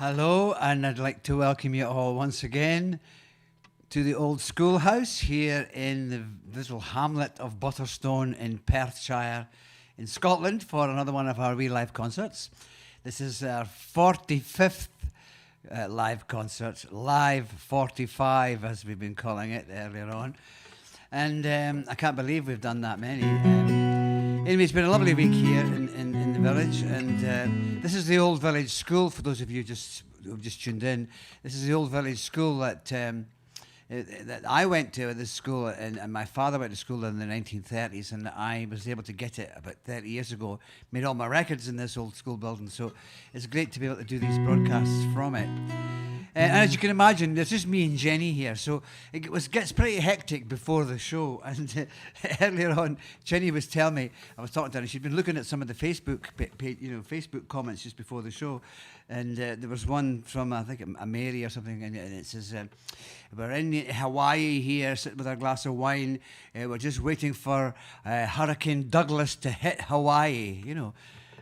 Hello, and I'd like to welcome you all once again to the old schoolhouse here in the little hamlet of Butterstone in Perthshire in Scotland for another one of our wee live concerts. This is our 45th live concert, Live 45 as we've been calling it earlier on. And I can't believe we've done that many. Anyway, it's been a lovely week here in the village, and this is the old village school. For those of you who've just tuned in, this is the old village school that I went to at this school, and my father went to school in the 1930s, and I was able to get it about 30 years ago. Made all my records in this old school building, so it's great to be able to do these broadcasts from it. And as you can imagine, there's just me and Jenny here, so it gets pretty hectic before the show. And earlier on, Jenny was telling me, I was talking to her, and she'd been looking at some of the Facebook comments just before the show, and there was one from, I think, a Mary or something, and it says, we're in Hawaii here, sitting with our glass of wine, we're just waiting for Hurricane Douglas to hit Hawaii,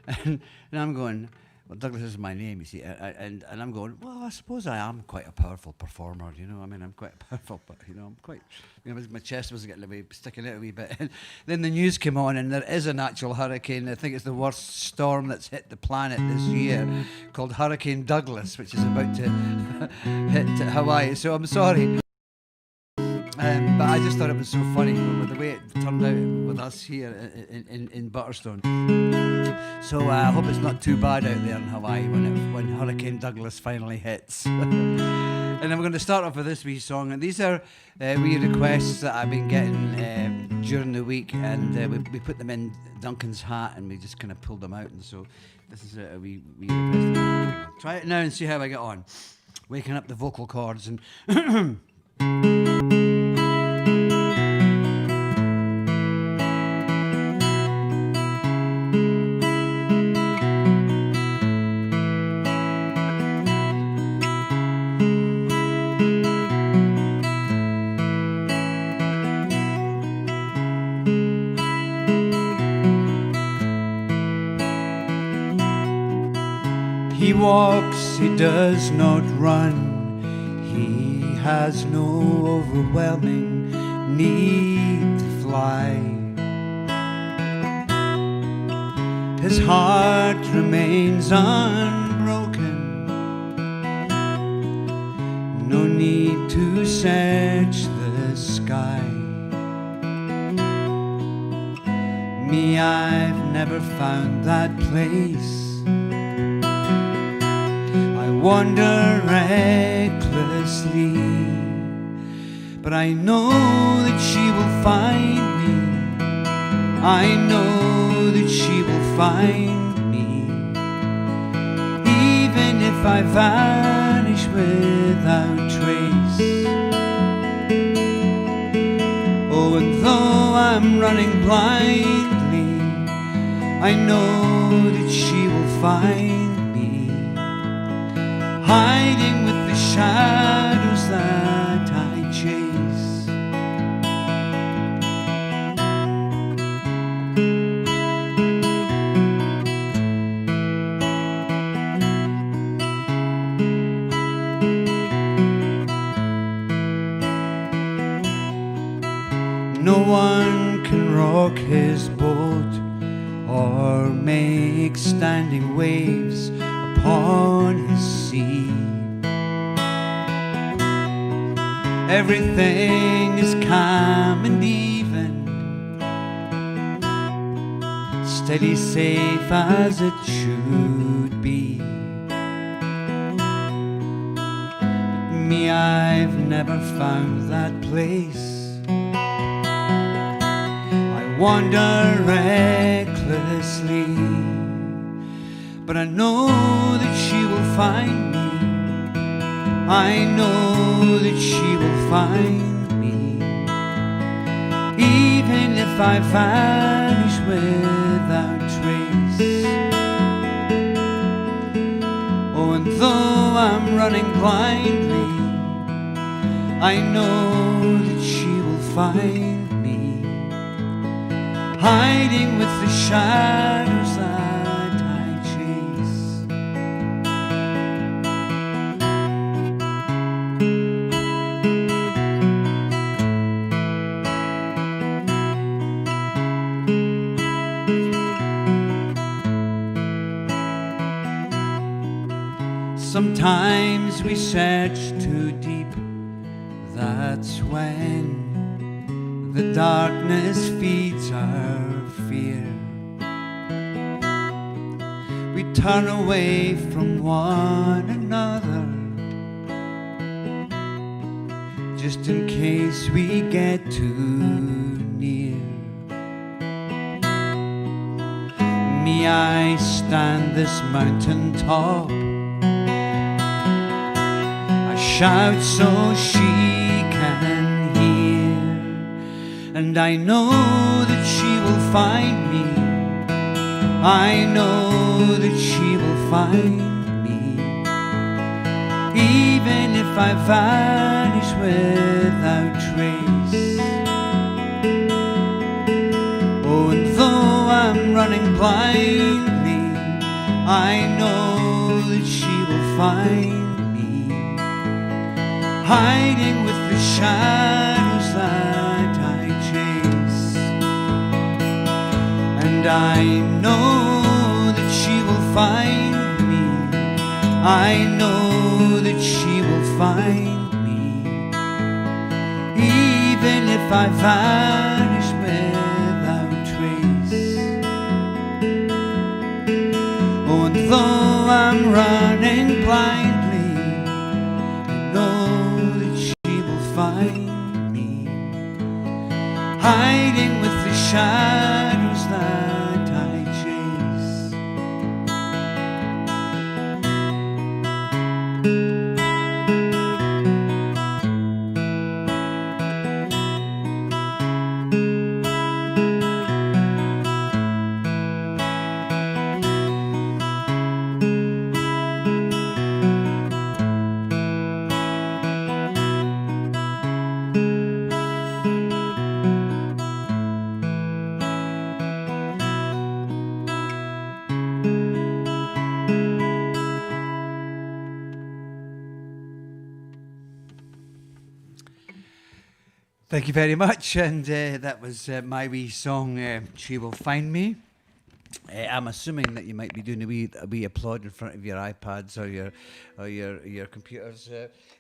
and I'm going... Well, Douglas is my name, you see, and I'm going, well, I suppose I am quite a powerful performer, I'm quite powerful, but, I'm quite, my chest was sticking out a wee bit. And then the news came on, and there is an actual hurricane. I think it's the worst storm that's hit the planet this year, called Hurricane Douglas, which is about to hit Hawaii. So I'm sorry. But I just thought it was so funny with the way it turned out with us here in Butterstone. So I hope it's not too bad out there in Hawaii when Hurricane Douglas finally hits. And I'm going to start off with this wee song. And these are wee requests that I've been getting during the week. And we put them in Duncan's hat and we just kind of pulled them out. And so this is a wee request. I'll try it now and see how I get on. Waking up the vocal cords and... He walks, he does not run, he has no overwhelming need to fly. His heart remains unbroken, no need to search the sky. Me, I've never found that place. Wander recklessly, but I know that she will find me. I know that she will find me, even if I vanish without trace. Oh, and though I'm running blindly, I know that she will find me, hiding with the shadows that I chase. No one can rock his boat or make standing waves upon his sea. Everything is calm and even, steady, safe as it should be. But me, I've never found that place. I wander recklessly, but I know that she will find me. I know that she will find me, even if I vanish without trace. Oh, and though I'm running blindly, I know that she will find me, hiding with the shadows that I chase. Sometimes we search too deep, that's when the darkness feeds our fear. We turn away from one another, just in case we get too near. Me, I stand this mountain top, I shout so she can hear, and I know that she will find me, I know that she will find me, even if I vanish without trace. Oh, and though I'm running blindly, I know that she will find me, hiding with the shadows that I chase. And I know that she will find me, I know that she will find me, even if I vanish without trace. Oh, and though I'm running blindly, I know that she will find me, hiding with the shadows that I chase. Thank you very much, and that was my wee song, She Will Find Me. I'm assuming that you might be doing a wee applaud in front of your iPads or your computers.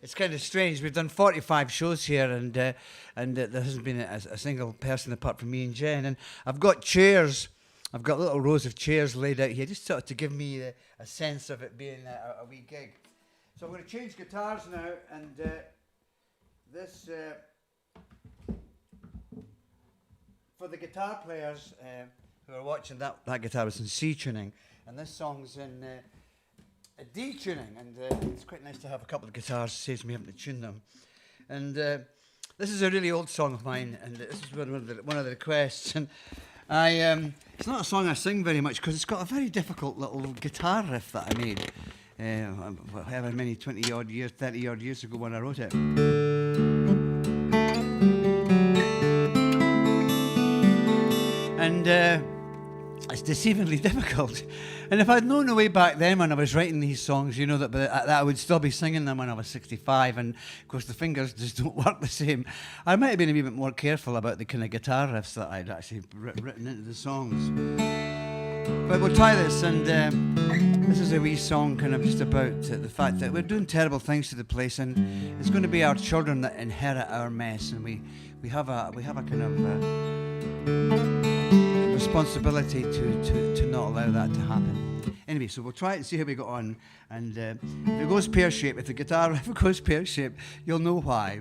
It's kind of strange. We've done 45 shows here, and there hasn't been a single person apart from me and Jen. And I've got chairs. I've got little rows of chairs laid out here, just sort of to give me a sense of it being a wee gig. So I'm going to change guitars now, and this. For the guitar players who are watching, that guitar was in C tuning, and this song's in a D tuning, and it's quite nice to have a couple of guitars, saves me having to tune them. And this is a really old song of mine, and this is one of the requests. And it's not a song I sing very much because it's got a very difficult little guitar riff that I made, however many 30 odd years ago when I wrote it. And it's deceivingly difficult. And if I'd known the way back then when I was writing these songs, you know, that I would still be singing them when I was 65, and of course the fingers just don't work the same, I might have been a wee bit more careful about the kind of guitar riffs that I'd actually written into the songs. But we'll try this, and this is a wee song kind of just about the fact that we're doing terrible things to the place, and it's going to be our children that inherit our mess, and we have a kind of responsibility to not allow that to happen. Anyway, so we'll try it and see how we go on. And if it goes pear-shaped, if the guitar riff goes pear-shaped, you'll know why.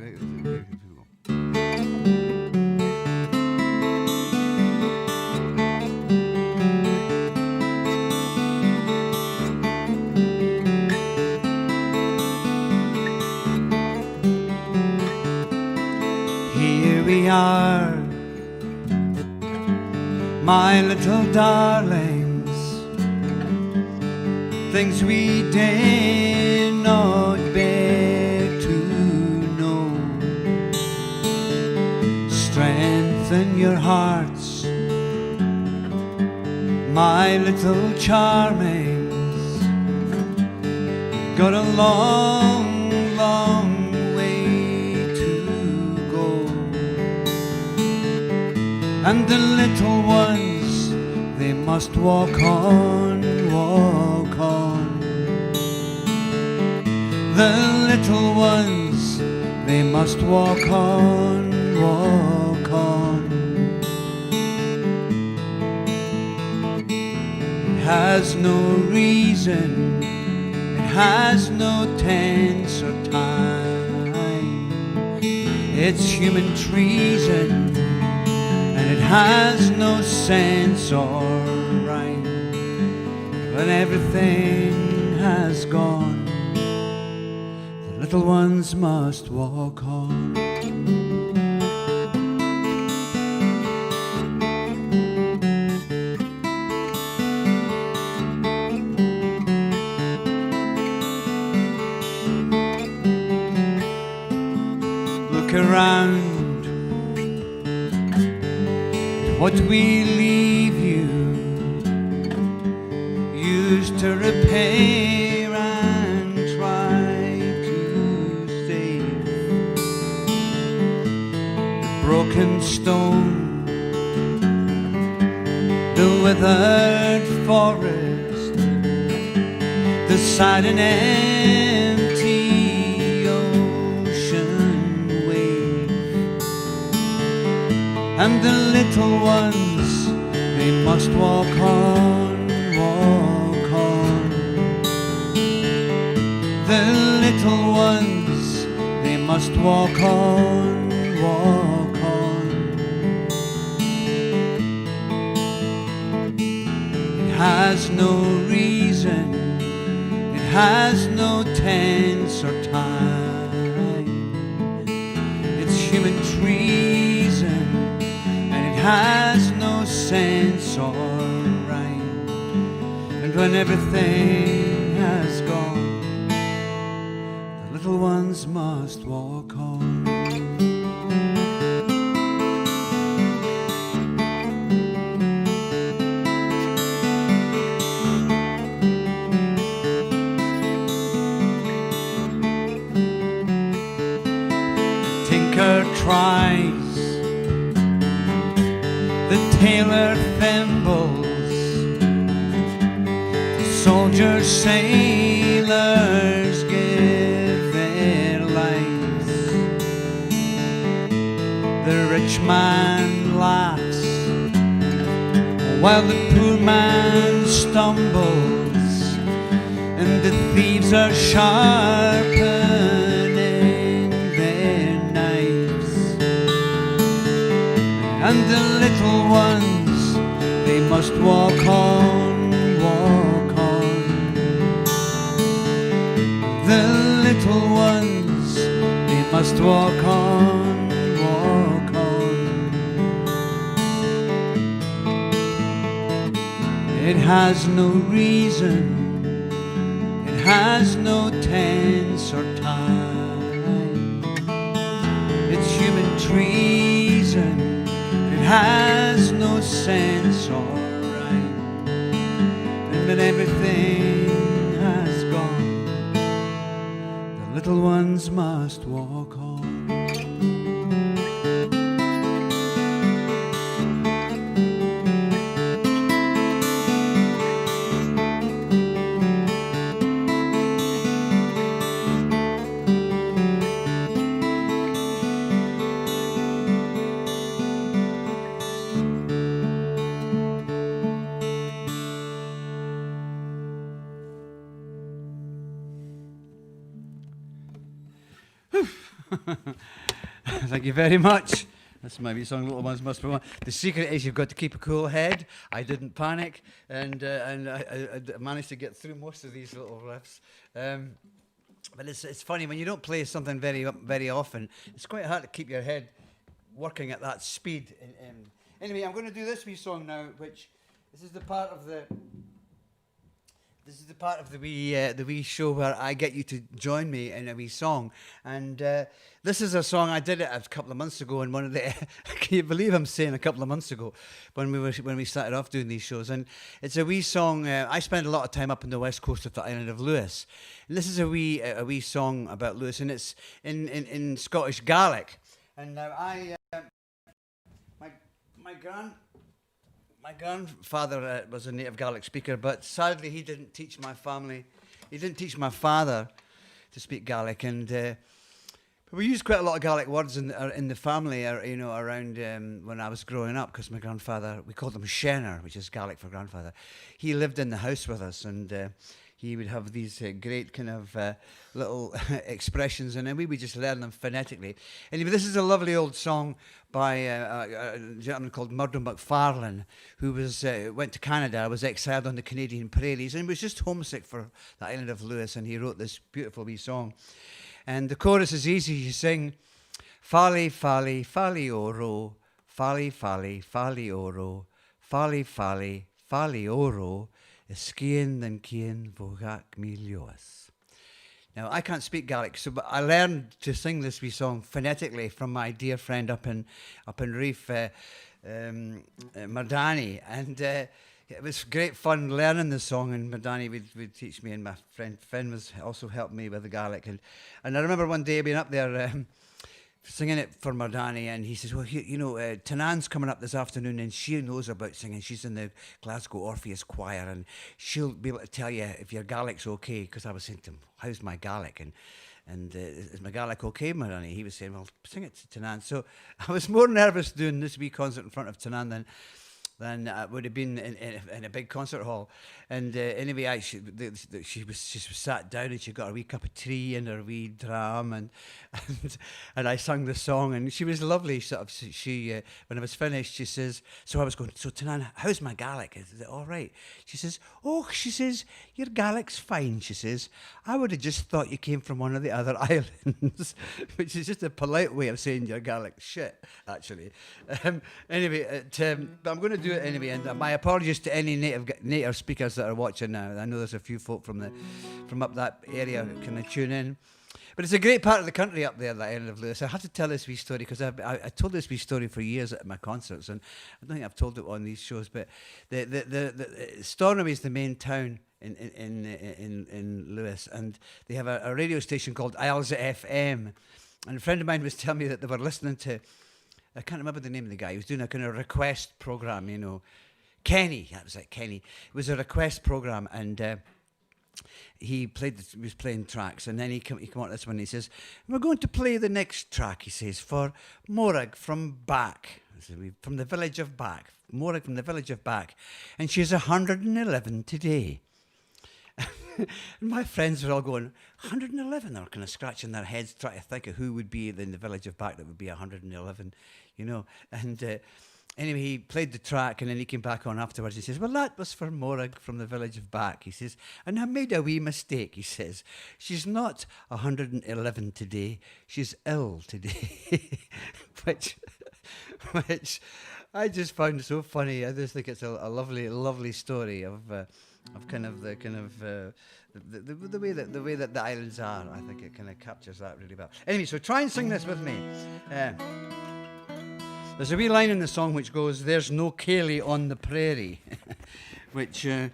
Here we are, my little darlings, things we did not bear to know. Strengthen your hearts, my little charmings. Got a long, long way to go. And the little ones, they must walk on, walk on. The little ones, they must walk on, walk on. It has no reason, it has no tense or time. It's human treason, and it has no sense or rhyme. When everything has gone, the little ones must walk on. Look around, what we leave you used to repair and try to save. The broken stone, the withered forest, the sad and empty ocean wave. And the little ones, they must walk on, walk on. The little ones, they must walk on, walk on. It has no reason, it has no tense or time. It's human treason, and it has no sense or rhyme. And when everything has gone, the little ones must walk on. The tinker tries, the tailor thimbles, the soldiers, sailors give their lives. The rich man laughs while the poor man stumbles, and the thieves are sharpening their knives. And the little ones, they must walk on, walk on. The little ones, they must walk on, walk on. It has no reason, it has no tense or time. It's human treason, it has no sense or rhyme. And when everything has gone, the little ones must walk on. Thank you very much. That's my wee song, Little Ones Must Be One. The secret is you've got to keep a cool head. I didn't panic, and I managed to get through most of these little riffs. But it's funny, when you don't play something very often, it's quite hard to keep your head working at that speed. Anyway, I'm going to do this wee song now, which this is the part of the... This is the part of the wee show where I get you to join me in a wee song, and this is a song I did it a couple of months ago. And one of the can you believe I'm saying a couple of months ago when we started off doing these shows? And it's a wee song. I spend a lot of time up on the west coast of the island of Lewis, and this is a wee song about Lewis, and it's in Scottish Gaelic. And now my grandfather was a native Gaelic speaker, but sadly he didn't teach my family. He didn't teach my father to speak Gaelic, and but we used quite a lot of Gaelic words in the family, around when I was growing up, because my grandfather, we called him Shenner, which is Gaelic for grandfather. He lived in the house with us, and he would have these great kind of little expressions, and then we would just learn them phonetically. Anyway, this is a lovely old song by a gentleman called Murdo McFarlane, who went to Canada, was exiled on the Canadian prairies, and was just homesick for the island of Lewis, and he wrote this beautiful wee song. And the chorus is easy to sing. Fali, fali, fali oro, fali, fali, fali oro, fali, fali, fali oro, Ysgien than Cien Vogach mi Lewis. Now, I can't speak Gaelic, but I learned to sing this wee song phonetically from my dear friend up in Reef, Mardani, and it was great fun learning the song, and Mardani would teach me, and my friend Finn was also helping me with the Gaelic, and I remember one day being up there singing it for Mardani, and he says, well, Tanan's coming up this afternoon, and she knows about singing. She's in the Glasgow Orpheus Choir, and she'll be able to tell you if your Gaelic's okay, because I was saying to him, how's my Gaelic? And is my Gaelic okay, Mardani? He was saying, well, sing it to Tanan. So I was more nervous doing this wee concert in front of Tanan than would have been in a big concert hall. And anyway, she was sat down, and she got a wee cup of tea and her wee dram, and I sung the song, and she was lovely. She when I was finished, she says, so I was going, so Tanan, how's my Gaelic? Is it all right? She says, your Gaelic's fine. She says, I would have just thought you came from one of the other islands, which is just a polite way of saying your Gaelic shit, actually. Anyway, but I'm going to do it anyway, and my apologies to any native speakers that are watching now. I know there's a few folk from up that area who can tune in, but it's a great part of the country up there, the island of Lewis. I have to tell this wee story because I told this wee story for years at my concerts, and I don't think I've told it on these shows. But the Stornoway is the main town in Lewis, and they have a radio station called Isles FM, and a friend of mine was telling me that they were listening to, I can't remember the name of the guy. He was doing a kind of request program, Kenny. That was it, Kenny. It was a request program, and he was playing tracks, and then he came on to this one. And he says, "We're going to play the next track." He says, "For Morag from Back, from the village of Back. Morag from the village of Back, and she's 111 today." And my friends were all going, 111? They were kind of scratching their heads, trying to think of who would be in the village of Back that would be 111, And anyway, he played the track, and then he came back on afterwards. He says, well, that was for Morag from the village of Back. He says, and I made a wee mistake, he says. She's not 111 today. She's ill today. which I just found so funny. I just think it's a lovely, lovely story of the way that the islands are. I think it kind of captures that really well. Anyway, so try and sing this with me. There's a wee line in the song which goes, "There's no Cayley on the prairie," which I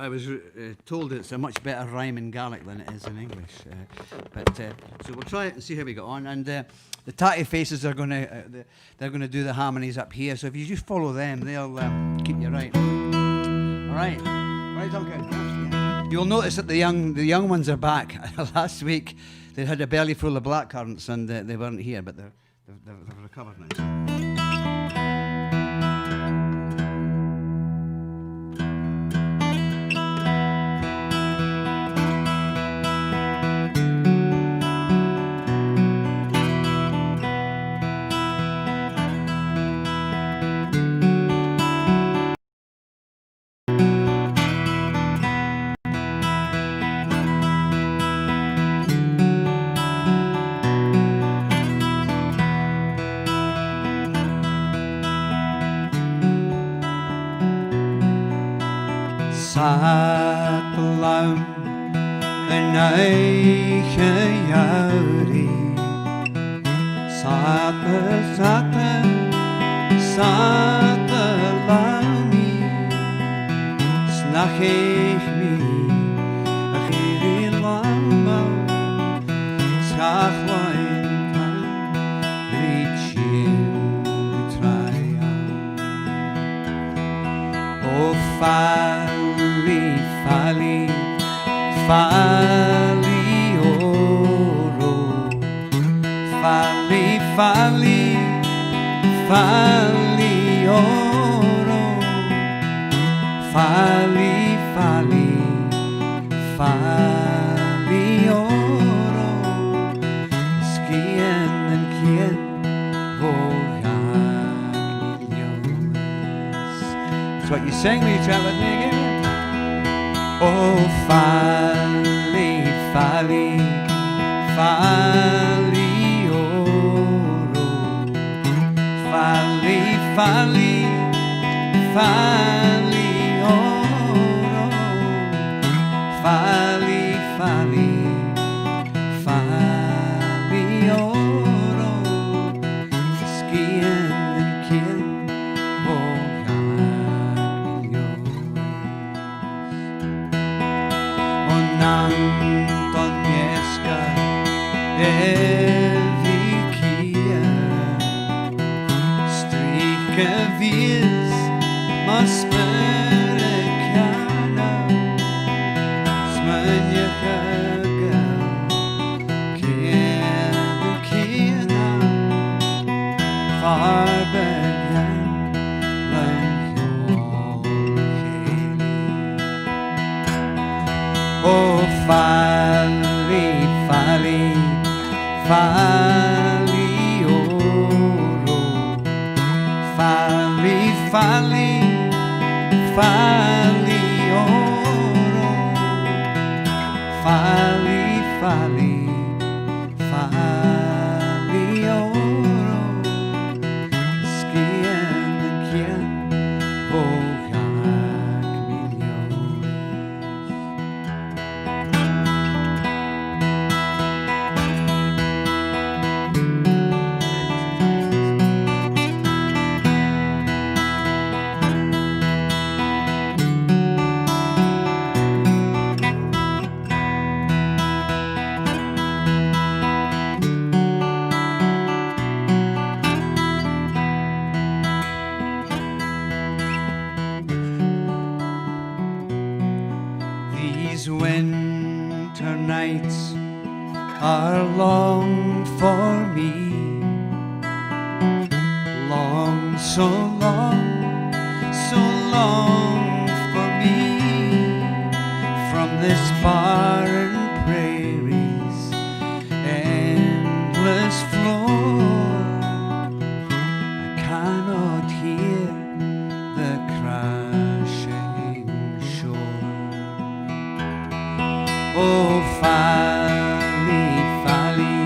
was told it's a much better rhyme in Gaelic than it is in English. So we'll try it and see how we get on. And the Tatty Faces are going to do the harmonies up here. So if you just follow them, they'll keep you right. All right, Duncan. You'll notice that the young ones are back. Last week they had a belly full of blackcurrants, and they weren't here, but they've recovered now. Maclean yn eiche iawri Sata lawni Snach eich mi a chiri lawmaw Schachloin tan Richin utraya O Fali, Fali, Fali Fali, fali oro, fali, fali, fali oro, skien en kien vågar miljones. That's what you sing when you try with me again. Oh, fali, fali, fali oro, fali, fali, fali oro, fali, fali, fali oro, skien en kien vågar miljones. Och Antonieska Evikia stryka vis masperekana smanja höga kena farbergen oh, fali, fali, fali oro, fali, fali, fali oro, fali, fali, fali oro, skien en kien vågar miljoner. These winter nights are long for me, long, so long for me, from this barren prairie's endless floor. I cannot hear the crashing shore. Oh, fali, fali,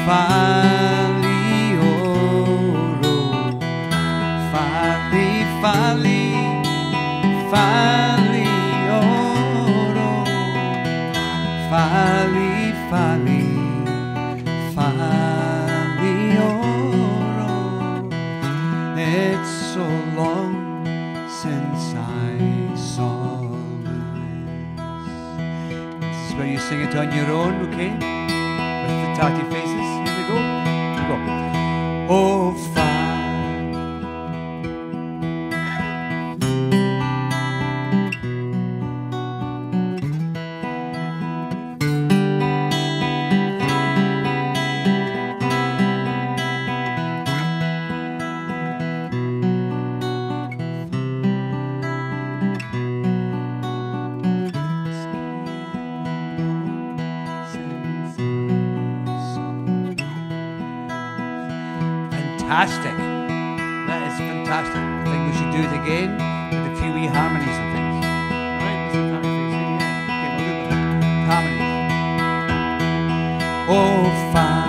fali oro, fali, fali, fali oro, fali, fali, fali oro. It's so long since I saw where you sing it on your own, okay? With the tatty faces. Here we go. Here we go. Oh, fantastic. That is fantastic. I think we should do it again with a few wee harmonies and things. Alright, Mr. Tatty Face. Okay, we'll do it with harmonies. Oh, fine.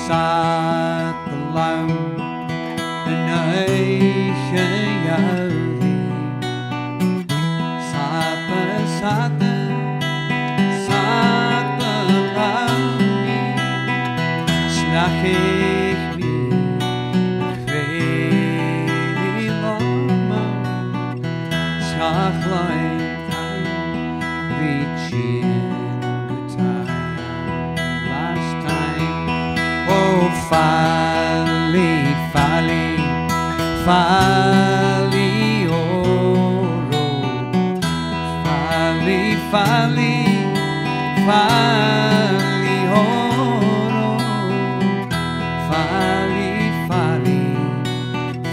Satt the lown and satt the lown snach ich Fali oro, fali, fali, fali oro, fali, fali,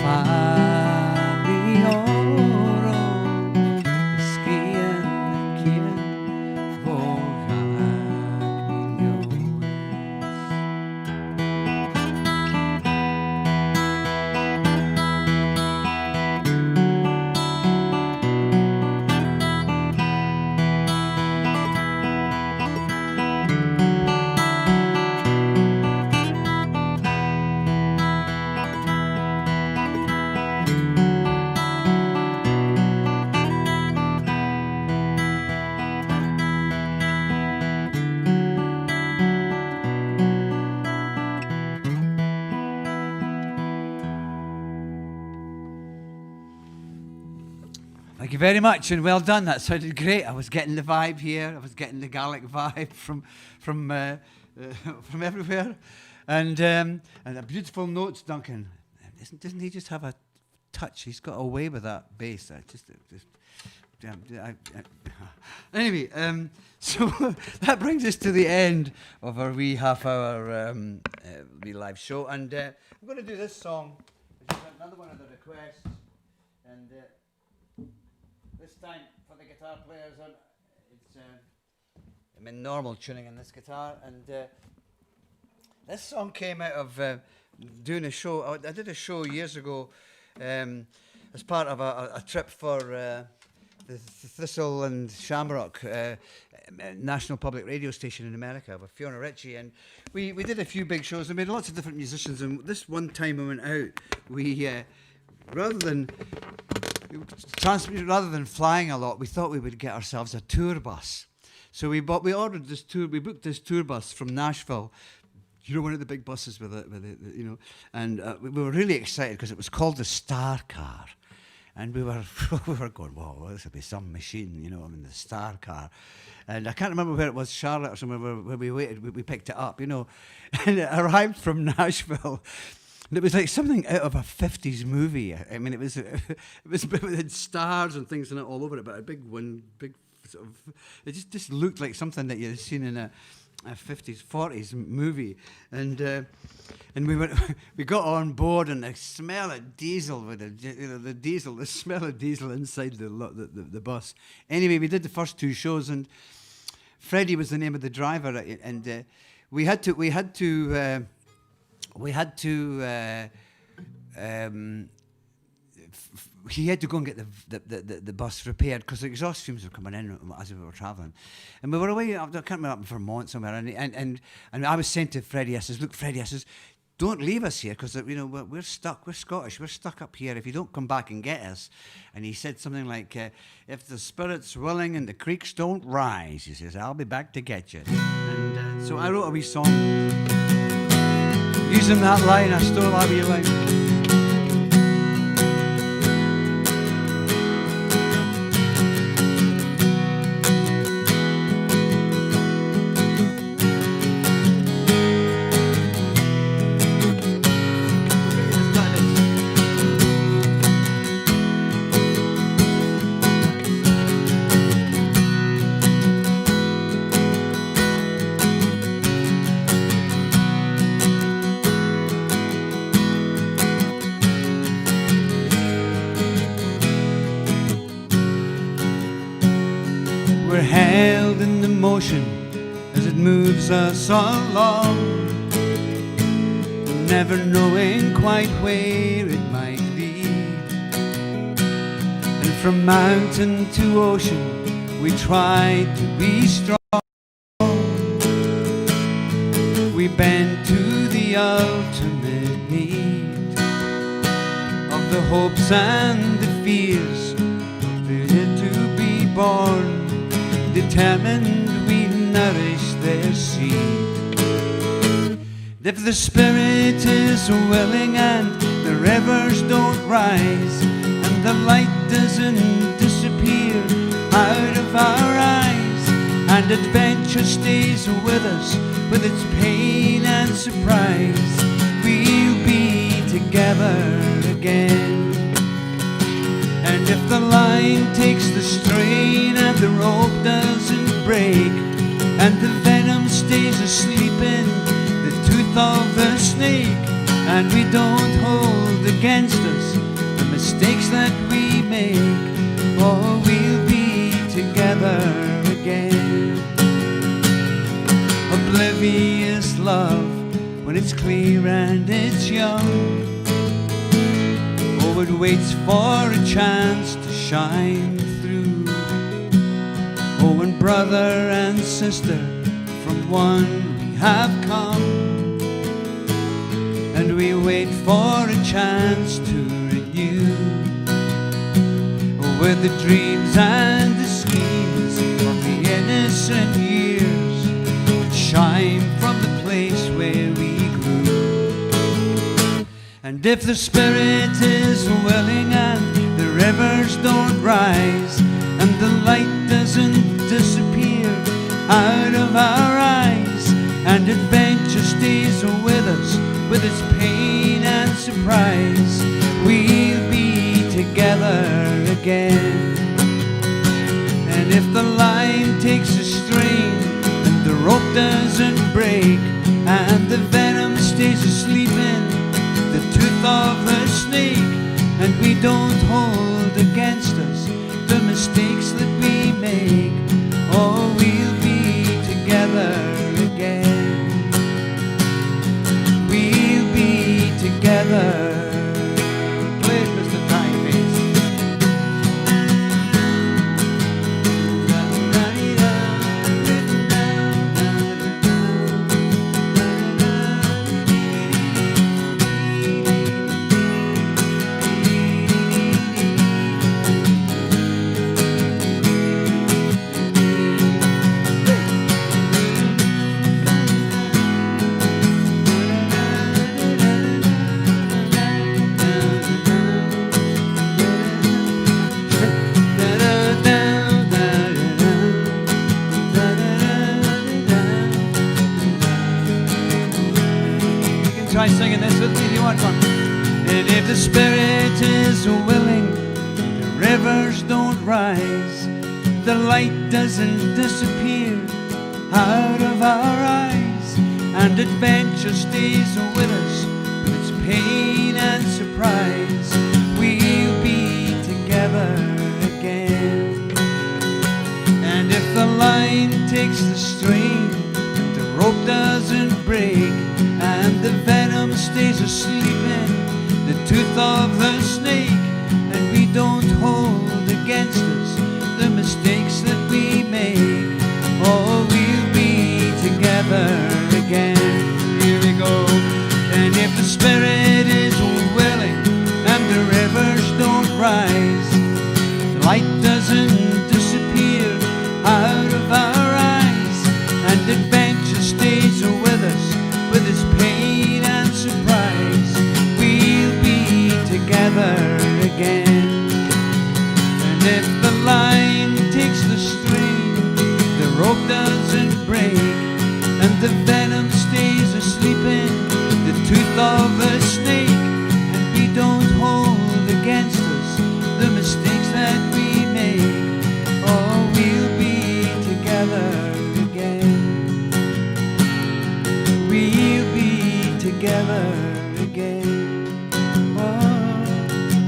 fali oro, skien kien vågak miljoner. Thank you very much, and well done. That sounded great. I was getting the vibe here. I was getting the Gaelic vibe from everywhere, and a beautiful notes, Duncan. Doesn't he just have a touch? He's got a way with that bass. Anyway, so that brings us to the end of our wee half-hour wee live show, and I'm going to do this song. This is another one of the requests, and. This time for the guitar players, I'm in normal tuning on this guitar, and this song came out of doing a show. I did a show years ago as part of a trip for the Thistle and Shamrock National Public Radio Station in America with Fiona Ritchie, and we did a few big shows. I made lots of different musicians, and this one time we went out, we rather than flying a lot, we thought we would get ourselves a tour bus. So we booked this tour bus from Nashville. You know, one of the big buses with it, you know. And we were really excited because it was called the Star Car, and we were going, whoa, this will be some machine, you know. I mean, the Star Car. And I can't remember where it was, Charlotte or somewhere where we waited. We picked it up, you know, and it arrived from Nashville. And it was like something out of a 50s movie. I mean, it had stars and things in it all over it, but a big sort of, it just looked like something that you'd seen in a 50s, 40s movie. And we got on board, and the smell of diesel with the smell of diesel inside the bus. Anyway, we did the first two shows, and Freddie was the name of the driver, and he had to go and get the bus repaired because the exhaust fumes were coming in as we were travelling, and we were away. I can't remember, up in Vermont somewhere, and I was saying to Freddie, I says, look, Freddie, I says, don't leave us here because you know we're stuck. We're Scottish. We're stuck up here. If you don't come back and get us, and he said something like, if the spirit's willing and the creeks don't rise, he says, I'll be back to get you. And so I wrote a wee song. Using that line, I stole that wee line. We're held in the motion as it moves us along, never knowing quite where it might lead. And from mountain to ocean we try to be strong. We bend to the ultimate need of the hopes and the fears of the yet to be born. Determined we nourish their seed. If the spirit is willing and the rivers don't rise and the light doesn't disappear out of our eyes, and adventure stays with us with its pain and surprise, we'll be together again. again. And if the line takes the strain and the rope doesn't break, and the venom stays asleep in the tooth of the snake, and we don't hold against us the mistakes that we make, oh, we'll be together again. Oblivious love when it's clear and it's young, oh, it waits for a chance to shine through. Oh, and brother and sister, from one we have come, and we wait for a chance to renew. Oh, with the dreams and the schemes of the innocent years that shine from the place where we grew. And if the spirit is willing and the rivers don't rise, and the light doesn't disappear out of our eyes, and adventure stays with us with its pain and surprise, we'll be together again. And if the line takes a strain and the rope doesn't break, and the venom stays asleep in the tooth of the snake, and we don't hold against us the mistakes that we make, oh, we'll be together again. We'll be together. Play it, Mr. Timeface. Try singing this with me if you want one. And if the spirit is willing, the rivers don't rise, the light doesn't disappear out of our eyes, and adventure stays with us with its pain and surprise, we'll be together again. And if the line takes the strain and the rope doesn't break, and the venom stays asleep in the tooth of the snake, and we don't hold against us the mistakes that we make, oh, we'll be together again. Here we go. And if the spirit is willing and the rivers don't rise, the light doesn't disappear out of our eyes, and adventure stays with us with its pain and surprise, we'll be together again. And if the line takes the string, the rope doesn't break, and the venom stays asleep in the tooth of the snake, and we don't hold against us the mistakes that we make, oh, we'll be together again. We'll be together again. Oh,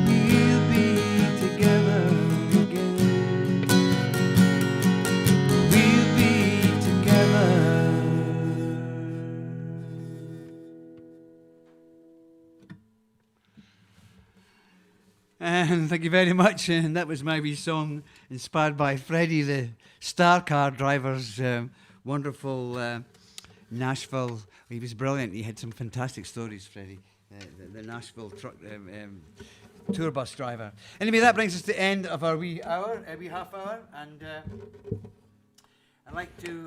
we'll be together again. We'll be together. And thank you very much. And that was my wee song inspired by Freddie, the star car driver's wonderful Nashville. He was brilliant. He had some fantastic stories, Freddie, the Nashville truck tour bus driver. Anyway, that brings us to the end of our wee hour, a wee half hour, and I'd like to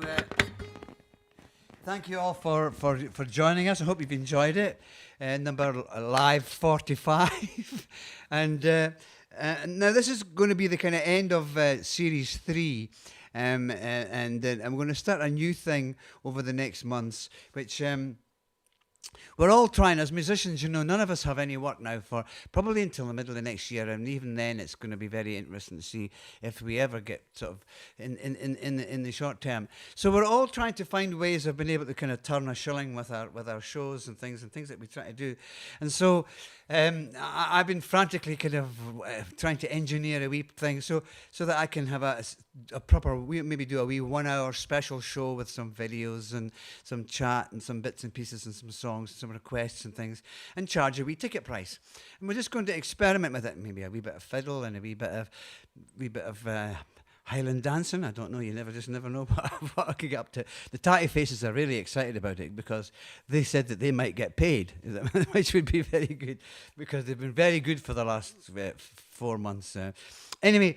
thank you all for joining us. I hope you've enjoyed it. Number live 45, and now this is going to be the kind of end of series 3. And I'm going to start a new thing over the next months, which we're all trying as musicians, none of us have any work now for probably until the middle of next year, and even then it's going to be very interesting to see if we ever get sort of in the short term. So we're all trying to find ways of being able to kind of turn a shilling with our shows and things that we try to do. And so I've been frantically kind of trying to engineer a wee thing so that I can have a proper, maybe do a wee 1 hour special show with some videos and some chat and some bits and pieces and some songs, some requests and things, and charge a wee ticket price. And we're just going to experiment with it. Maybe a wee bit of fiddle and a wee bit of Highland dancing. I don't know. You never know what I could get up to. The Tatty Faces are really excited about it because they said that they might get paid, which would be very good because they've been very good for the last 4 months. Anyway,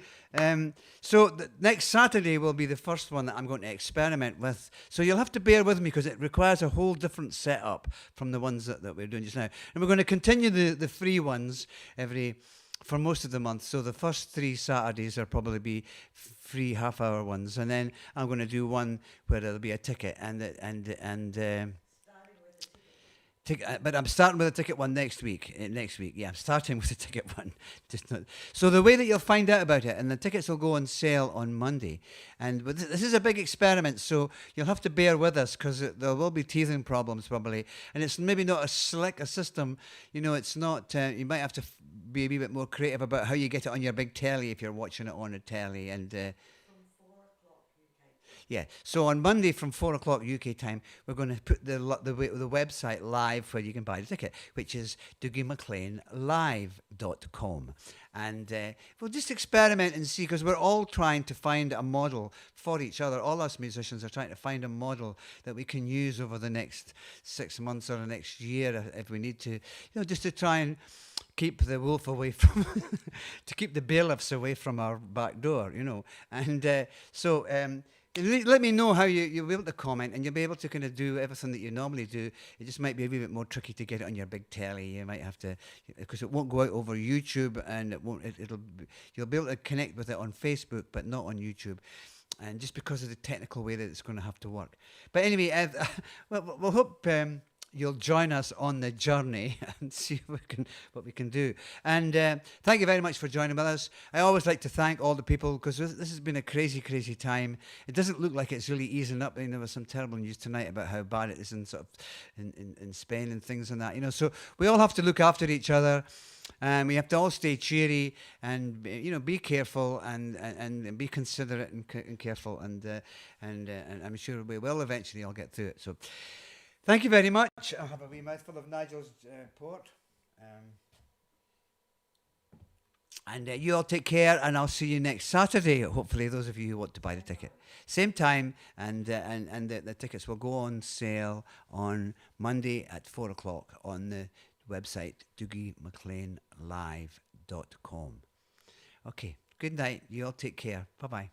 so next Saturday will be the first one that I'm going to experiment with. So you'll have to bear with me because it requires a whole different setup from the ones that we're doing just now. And we're going to continue the free ones for most of the month. So the first 3 Saturdays will probably be free half-hour ones, and then I'm going to do one where there'll be a ticket but I'm starting with a ticket one next week. Yeah, I'm starting with a ticket one. So the way that you'll find out about it, and the tickets will go on sale on Monday. And this is a big experiment, so you'll have to bear with us because there will be teething problems probably. And it's maybe not as slick a system. It's not. You might have to be a wee bit more creative about how you get it on your big telly if you're watching it on a telly. And yeah, so on Monday from 4 o'clock UK time, we're going to put the website live where you can buy the ticket, which is DougieMacleanLive.com. And we'll just experiment and see, because we're all trying to find a model for each other. All us musicians are trying to find a model that we can use over the next 6 months or the next year if we need to, just to try and keep the wolf away from, to keep the bailiffs away from our back door, And so let me know how you'll be able to comment, and you'll be able to kind of do everything that you normally do. It just might be a wee bit more tricky to get it on your big telly. You might have to, because it won't go out over YouTube, and you'll be able to connect with it on Facebook, but not on YouTube. And just because of the technical way that it's going to have to work. But anyway, we'll hope you'll join us on the journey and see what we can do. And thank you very much for joining with us. I always like to thank all the people, because this has been a crazy, crazy time. It doesn't look like it's really easing up. There was some terrible news tonight about how bad it is in Spain and things and that. So we all have to look after each other. And we have to all stay cheery and be careful and be considerate and careful, and I'm sure we will eventually all get through it. So thank you very much. I'll have a wee mouthful of Nigel's port. And you all take care, and I'll see you next Saturday. Hopefully, those of you who want to buy the ticket, same time, and the tickets will go on sale on Monday at 4 o'clock on the website DougieMacleanLive.com. Okay, good night. You all take care. Bye bye.